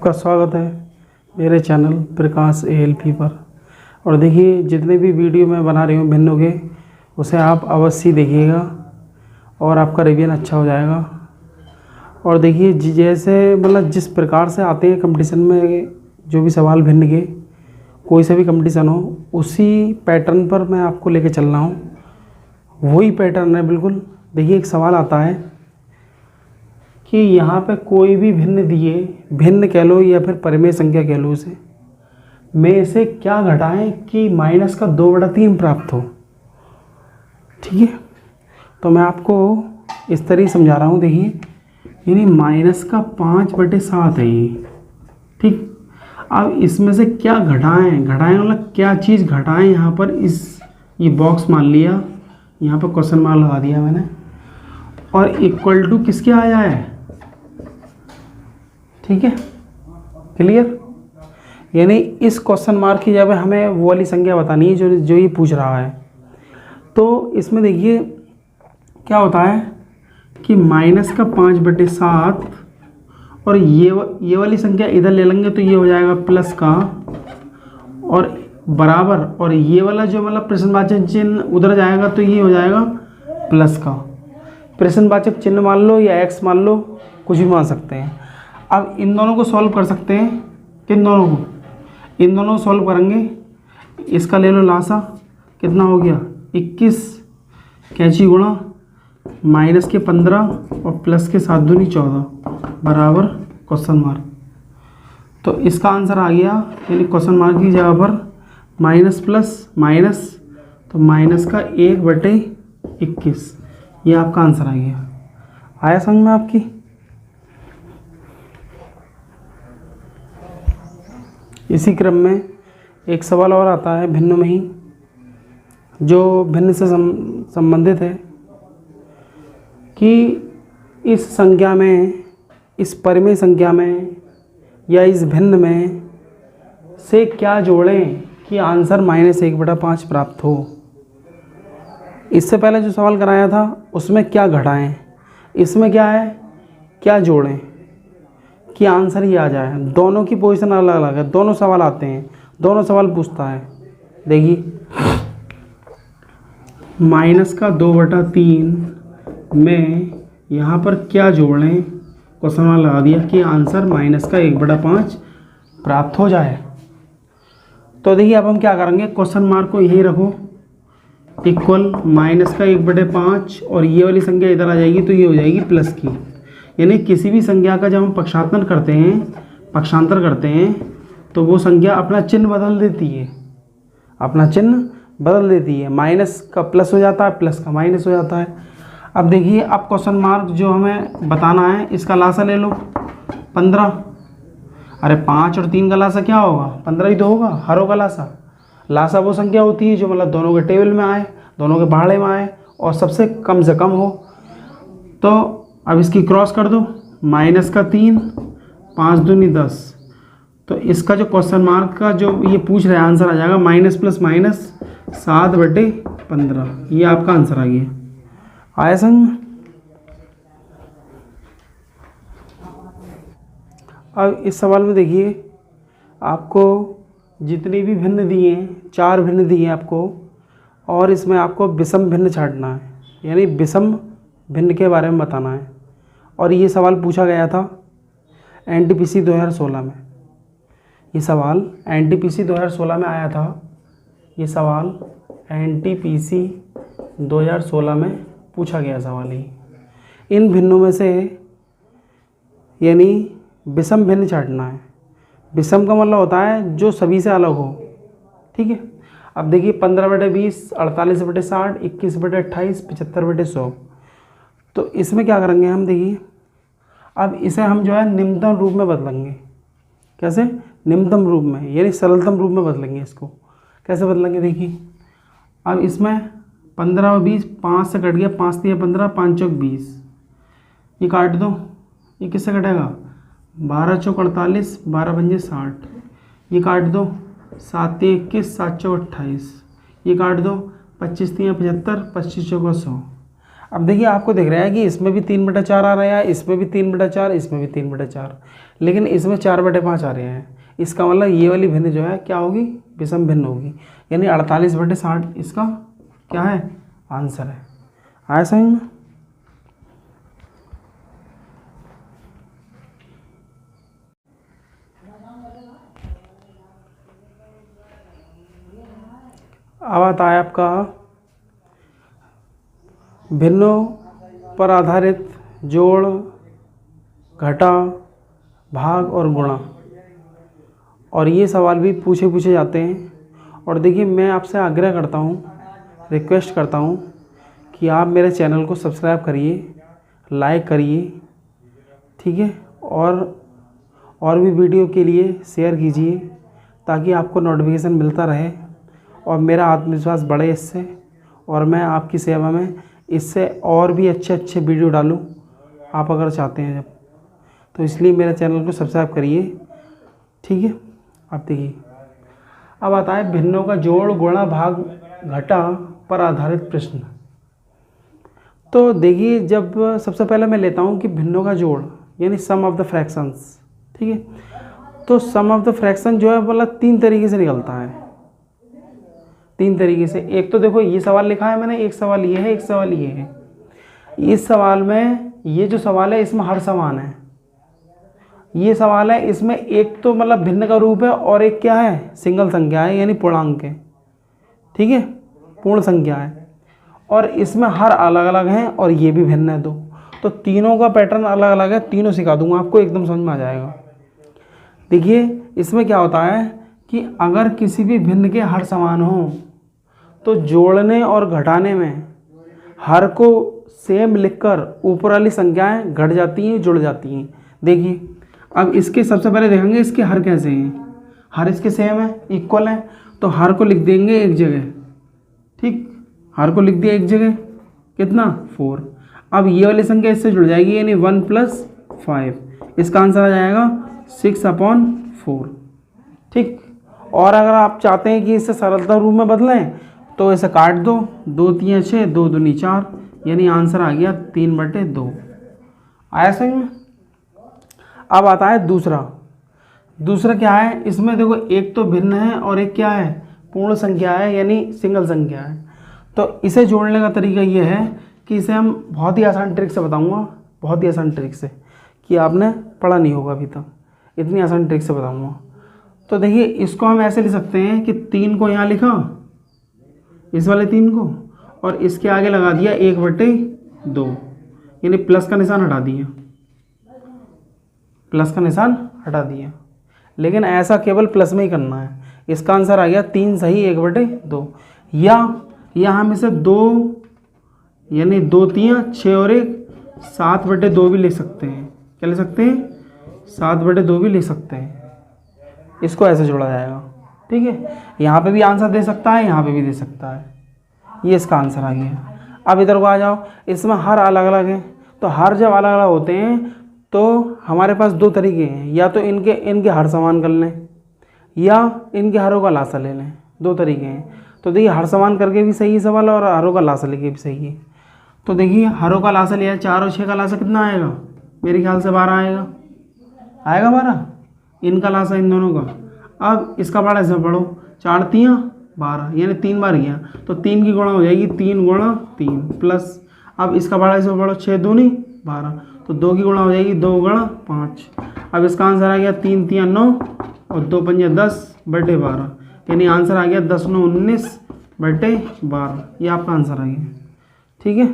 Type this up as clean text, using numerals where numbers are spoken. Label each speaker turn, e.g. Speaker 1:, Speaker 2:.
Speaker 1: आपका स्वागत है मेरे चैनल प्रकाश एएलपी पर। और देखिए, जितने भी वीडियो मैं बना रही हूँ भिन्नों के, उसे आप अवश्य देखिएगा और आपका रिवीजन अच्छा हो जाएगा। और देखिए, जैसे मतलब जिस प्रकार से आते हैं कंपटीशन में जो भी सवाल भिन्न के, कोई सा भी कंपटीशन हो, उसी पैटर्न पर मैं आपको लेके चल रहा हूँ। वही पैटर्न है बिल्कुल। देखिए, एक सवाल आता है कि यहाँ पे कोई भी भिन्न दिए, भिन्न कह लो या फिर परिमेय संख्या कह लो, उसे में से क्या घटाएं कि माइनस का 2/3 प्राप्त हो। ठीक है, तो मैं आपको इस तरह समझा रहा हूँ। देखिए, यानी माइनस का 5/7 है ये। ठीक, अब इसमें से क्या घटाएं मतलब क्या चीज़ घटाएं। यहाँ पर ये बॉक्स मान लिया, यहाँ पर क्वेश्चन मार्क लगा दिया मैंने, और इक्वल टू किसके आया है। ठीक है, क्लियर। यानी इस क्वेश्चन मार्क की जगह हमें वो वाली संख्या बतानी है जो ये पूछ रहा है। तो इसमें देखिए क्या होता है कि माइनस का 5/7 और ये वाली संख्या इधर ले लेंगे तो ये हो जाएगा प्लस का, और बराबर, और ये वाला जो मतलब प्रश्नवाचक चिन्ह उधर जाएगा तो ये हो जाएगा प्लस का। प्रश्नवाचक चिन्ह मान लो या एक्स मान लो, कुछ भी मान सकते हैं। अब इन दोनों को सॉल्व कर सकते हैं। किन दोनों को? इन दोनों को सॉल्व करेंगे। इसका ले लो लासा, कितना हो गया 21 कैंची गुणा माइनस के 15 और प्लस के 7 दूनी 14 बराबर क्वेश्चन मार्क। तो इसका आंसर आ गया, यानी क्वेश्चन मार्क की जगह पर माइनस प्लस माइनस, तो माइनस का 1/21, ये आपका आंसर आ गया। आया समझ में आपकी? इसी क्रम में एक सवाल और आता है भिन्न में ही, जो भिन्न से संबंधित है कि इस संख्या में, इस परिमेय संख्या में या इस भिन्न में से क्या जोड़ें कि आंसर -1/5 प्राप्त हो। इससे पहले जो सवाल कराया था उसमें क्या घटाएं, इसमें क्या है क्या जोड़ें कि आंसर ही आ जाए। दोनों की पोजीशन अलग अलग है, दोनों सवाल आते हैं, दोनों सवाल पूछता है। देखिए, माइनस का 2/3 में यहाँ पर क्या जोड़ें, क्वेश्चन मार्क लगा दिया कि आंसर माइनस का 1/5 प्राप्त हो जाए। तो देखिए, अब हम क्या करेंगे, क्वेश्चन मार्क को यही रखो, इक्वल माइनस का 1/5, और ये वाली संख्या इधर आ जाएगी तो ये हो जाएगी प्लस की। यानी किसी भी संख्या का जब हम पक्षांतर करते हैं तो वो संख्या अपना चिन्ह बदल देती है, अपना चिन्ह बदल देती है। माइनस का प्लस हो जाता है, प्लस का माइनस हो जाता है। अब देखिए, अब क्वेश्चन मार्क जो हमें बताना है, इसका लासा ले लो 15। अरे 5 और 3 का लासा क्या होगा? 15 ही तो होगा, हरों का लासा। लासा वो संख्या होती है जो मतलब दोनों के टेबल में आए, दोनों के पहाड़े में आए और सबसे कम से कम हो। तो अब इसकी क्रॉस कर दो, माइनस का 3, 5 दूनी 10। तो इसका जो क्वेश्चन मार्क का जो ये पूछ रहे हैं आंसर आ जाएगा माइनस प्लस माइनस 7/15। ये आपका आंसर आ गया। आया समझ में? अब इस सवाल में देखिए, आपको जितने भी भिन्न दिए हैं, 4 भिन्न दिए हैं आपको, और इसमें आपको विषम भिन्न छांटना है, यानी विषम भिन्न के बारे में बताना है। और ये सवाल पूछा गया था एनटीपीसी 2016 में। ये सवाल एनटीपीसी 2016 में आया था। ये सवाल एनटीपीसी 2016 में पूछा गया सवाल ही। इन भिन्नों में से यानी विषम भिन्न छांटना है। विषम का मतलब होता है जो सभी से अलग हो। ठीक है, अब देखिए 15/20, 48/60, 21/28, 75/100। तो इसमें क्या करेंगे हम, देखिए अब इसे हम जो है निम्नतम रूप में बदलेंगे। कैसे? निम्नतम रूप में, यानी सरलतम रूप में बदलेंगे। इसको कैसे बदलेंगे? देखिए, अब इसमें 15 और 20, 5 से कट गया, 5 3 15, 5 चौक 20, ये काट दो। ये किससे कटेगा? 12 चौक 48, 12 पंजे 60, ये काट दो। 7 3 21, 7 चौक 28, ये काट दो। 25 3 75, 25 चौक 100। अब देखिए आपको दिख रहा है कि इसमें भी 3/4 आ रहा है, इसमें भी 3/4, इसमें भी 3/4, लेकिन इसमें 4/5 आ रहे हैं। इसका मतलब ये वाली भिन्न जो है क्या होगी, विषम भिन्न होगी, यानी 48/60 इसका क्या है, आंसर है। आया समझ में? अब आता है आपका भिन्नों पर आधारित जोड़, घटा, भाग और गुणा, और ये सवाल भी पूछे जाते हैं। और देखिए मैं आपसे आग्रह करता हूँ, रिक्वेस्ट करता हूँ कि आप मेरे चैनल को सब्सक्राइब करिए, लाइक करिए, ठीक है, और भी वीडियो के लिए शेयर कीजिए ताकि आपको नोटिफिकेशन मिलता रहे और मेरा आत्मविश्वास बढ़े इससे, और मैं आपकी सेवा में इससे और भी अच्छे वीडियो डालूं आप अगर चाहते हैं जब, तो इसलिए मेरे चैनल को सब्सक्राइब करिए, ठीक है। अब देखिए अब आता है भिन्नों का जोड़, गुणा, भाग, घटा पर आधारित प्रश्न। तो देखिए जब सबसे पहले मैं लेता हूँ कि भिन्नों का जोड़ यानी सम ऑफ द फ्रैक्शंस, ठीक है। तो सम ऑफ द फ्रैक्शन जो है मतलब 3 तरीके से निकलता है, 3 तरीके से। एक तो देखो ये सवाल लिखा है मैंने, एक सवाल ये है, एक सवाल ये है। इस सवाल में ये जो सवाल है इसमें हर समान है, ये सवाल है इसमें एक तो मतलब भिन्न का रूप है और एक क्या है, सिंगल संख्या है यानी पूर्णांक है, ठीक है, पूर्ण संख्या है, और इसमें हर अलग अलग हैं और ये भी भिन्न है दो। तो तीनों का पैटर्न अलग अलग है, तीनों सिखा दूंगा आपको, एकदम समझ में आ जाएगा। देखिए इसमें क्या होता है कि अगर किसी भी भिन्न के हर समान हो तो जोड़ने और घटाने में हर को सेम लिखकर ऊपर वाली संख्याएं घट जाती हैं, जुड़ जाती हैं। देखिए अब इसके सबसे पहले देखेंगे इसके हर कैसे हैं। हर इसके सेम है, इक्वल है, तो हर को लिख देंगे एक जगह, ठीक, हर को लिख दिया एक जगह, कितना 4। अब ये वाली संख्या इससे जुड़ जाएगी यानी 1 + 5, इसका आंसर आ जाएगा 6/4, ठीक। और अगर आप चाहते हैं कि इसे सरलता रूप में बदलें तो इसे काट दो, 2 × 3 = 6, 2 × 2 = 4, यानी आंसर आ गया 3/2। आया समझ में? अब आता है दूसरा क्या है, इसमें देखो एक तो भिन्न है और एक क्या है, पूर्ण संख्या है यानी सिंगल संख्या है। तो इसे जोड़ने का तरीका ये है कि इसे हम बहुत ही आसान ट्रिक से बताऊंगा, बहुत ही आसान ट्रिक से, कि आपने पढ़ा नहीं होगा अभी तक, इतनी आसान ट्रिक से बताऊंगा। तो देखिए इसको हम ऐसे लिख सकते हैं कि 3 को यहाँ लिखा, इस वाले 3 को, और इसके आगे लगा दिया 1/2, यानी प्लस का निशान हटा दिया, प्लस का निशान हटा दिया। लेकिन ऐसा केवल प्लस में ही करना है। इसका आंसर आ गया 3 सही 1/2। या हम इसे 2 यानी 2 × 3 = 6 और 1 7/2 भी लिख सकते हैं। क्या लिख सकते हैं? 7/2 भी लिख सकते हैं। इसको ऐसे जोड़ा जाएगा, ठीक है। यहाँ पे भी आंसर दे सकता है, यहाँ पे भी दे सकता है। ये इसका आंसर आ गया। अब इधर को आ जाओ, इसमें हर अलग अलग है, तो हर जब अलग अलग होते हैं तो हमारे पास 2 तरीके हैं, या तो इनके हर समान कर लें या इनके हरों का लासा ले लें, 2 तरीके हैं। तो देखिए हर समान करके भी सही है सवाल और हरों का लासा लेके भी सही है। तो देखिए हरों का लासा लिया, 4 और 6 का लासा कितना आएगा? मेरे ख्याल से 12 आएगा, 12। इनका लासा इन दोनों का। अब इसका पढ़ा इसमें पढ़ो, 4 × 3 = 12, यानी 3 बार गया, तो 3 की गुणा हो जाएगी 3 × 3 प्लस, अब इसका पढ़ा इसमें पढ़ो, 6 × 2 = 12, तो 2 की गुणा हो जाएगी 2 × 5। अब इसका आंसर आ गया 3 × 3 = 9 और 2 × 5 = 10/12, यानी आंसर आ गया 10 × 9 = 19/12। ये आपका आंसर आ गया, ठीक है।